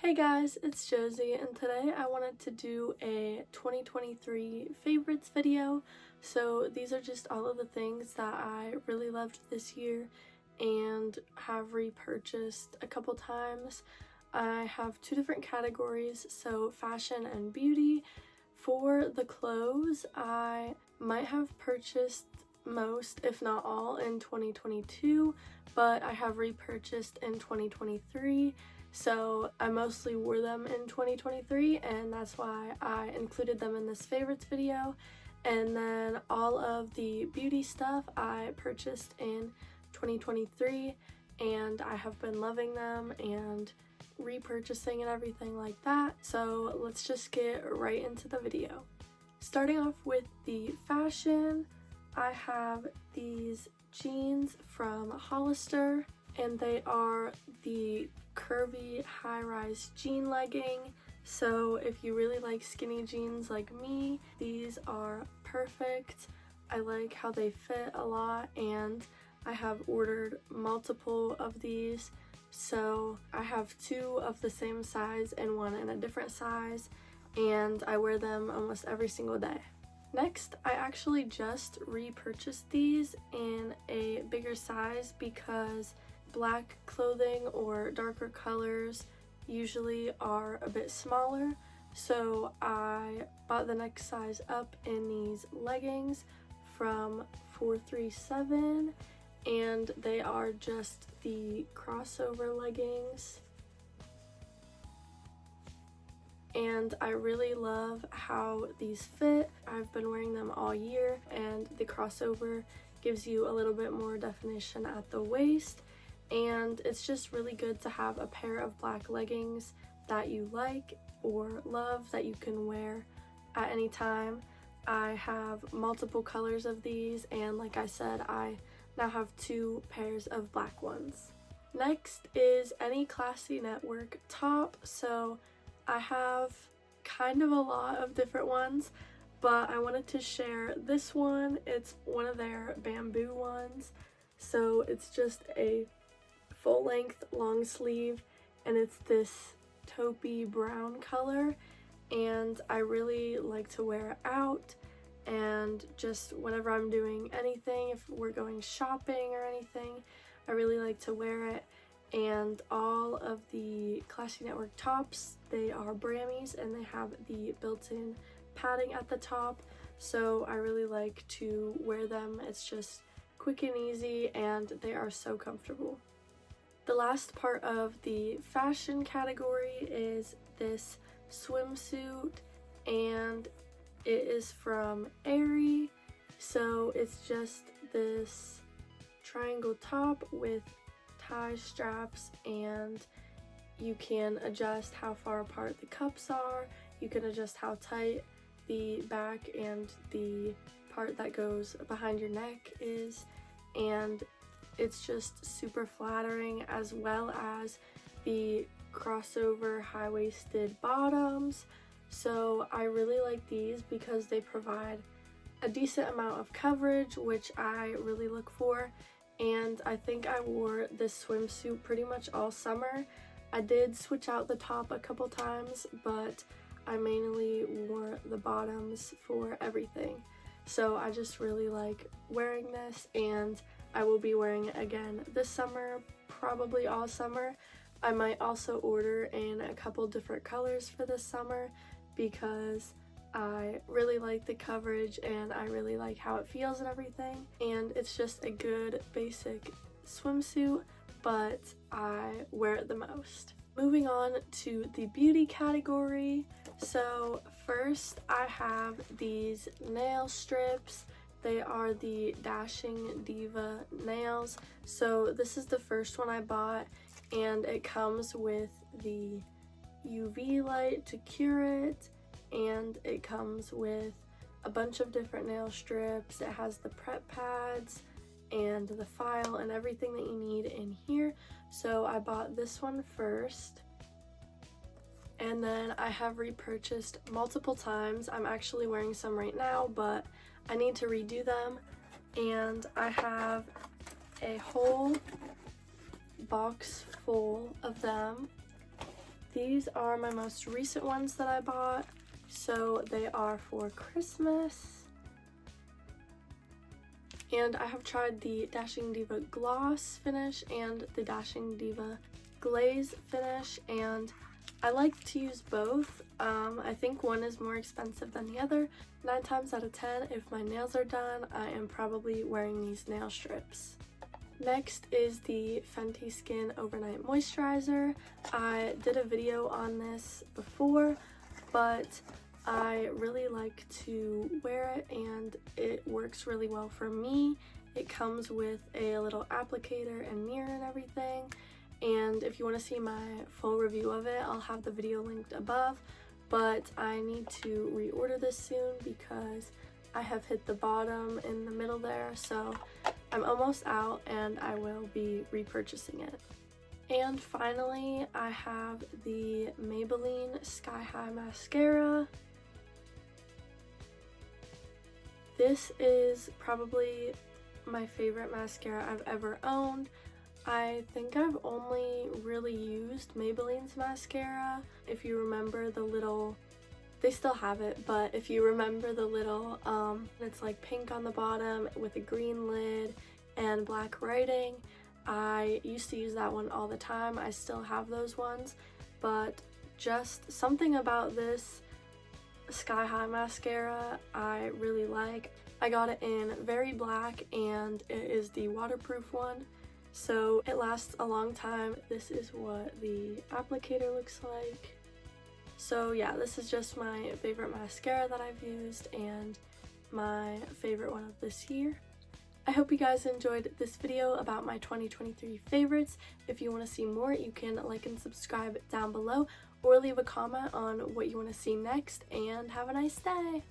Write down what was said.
Hey guys, it's Josie, and today I wanted to do a 2023 favorites video. So these are just all of the things that I really loved this year and have repurchased a couple times. I have two different categories, so fashion and beauty. For the clothes, I might have purchased most, if not all, in 2022, but I have repurchased in 2023. So I mostly wore them in 2023, and that's why I included them in this favorites video. And then all of the beauty stuff I purchased in 2023, and I have been loving them and repurchasing and everything like that. So let's just get right into the video. Starting off with the fashion, I have these jeans from Hollister, and they are the curvy high-rise jean legging. So if you really like skinny jeans like me, these are perfect. I like how they fit a lot, and I have ordered multiple of these. So I have two of the same size and one in a different size, and I wear them almost every single day. Next, I actually just repurchased these in a bigger size because black clothing or darker colors usually are a bit smaller. So I bought the next size up in these leggings from 437, and they are just the crossover leggings. And I really love how these fit. I've been wearing them all year, and the crossover gives you a little bit more definition at the waist, and it's just really good to have a pair of black leggings that you like or love that you can wear at any time. I have multiple colors of these, and like I said, I now have two pairs of black ones. Next is any Klassy Network top. So I have kind of a lot of different ones, but I wanted to share this one. It's one of their bamboo ones. So it's just a full-length long sleeve, and it's this taupey brown color, and I really like to wear it out, and just whenever I'm doing anything, if we're going shopping or anything, I really like to wear it. And all of the Klassy Network tops, they are bramis, and they have the built-in padding at the top, so I really like to wear them. It's just quick and easy, and they are so comfortable. The last part of the fashion category is this swimsuit, and it is from Aerie. So it's just this triangle top with tie straps, and you can adjust how far apart the cups are. You can adjust how tight the back and the part that goes behind your neck is, and it's just super flattering, as well as the crossover high-waisted bottoms. So I really like these because they provide a decent amount of coverage, which I really look for. And I think I wore this swimsuit pretty much all summer. I did switch out the top a couple times, but I mainly wore the bottoms for everything. So I just really like wearing this, and I will be wearing it again this summer, probably all summer. I might also order in a couple different colors for this summer because I really like the coverage and I really like how it feels and everything. And it's just a good basic swimsuit, but I wear it the most. Moving on to the beauty category. So first I have these nail strips. They are the Dashing Diva nails. So this is the first one I bought, and it comes with the UV light to cure it, and it comes with a bunch of different nail strips. It has the prep pads and the file and everything that you need in here. So I bought this one first, and then I have repurchased multiple times. I'm actually wearing some right now, but I need to redo them, and I have a whole box full of them. These are my most recent ones that I bought. So they are for Christmas. And I have tried the Dashing Diva Gloss finish and the Dashing Diva Glaze finish, and I like to use both. I think one is more expensive than the other. 9 times out of 10, if my nails are done, I am probably wearing these nail strips. Next is the Fenty Skin Overnight Moisturizer. I did a video on this before, but I really like to wear it and it works really well for me. It comes with a little applicator and mirror and everything. And if you want to see my full review of it, I'll have the video linked above. But I need to reorder this soon because I have hit the bottom in the middle there. So I'm almost out and I will be repurchasing it. And finally, I have the Maybelline Sky High Mascara. This is probably my favorite mascara I've ever owned. I think I've only really used Maybelline's mascara. If you remember the little, they still have it, but if you remember the little, it's like pink on the bottom with a green lid and black writing. I used to use that one all the time. I still have those ones, but just something about this Sky High mascara I really like. I got it in very black and it is the waterproof one, so it lasts a long time. This is what the applicator looks like. So yeah, this is just my favorite mascara that I've used and my favorite one of this year. I hope you guys enjoyed this video about my 2023 favorites. If you want to see more, you can like and subscribe down below or leave a comment on what you want to see next, and have a nice day!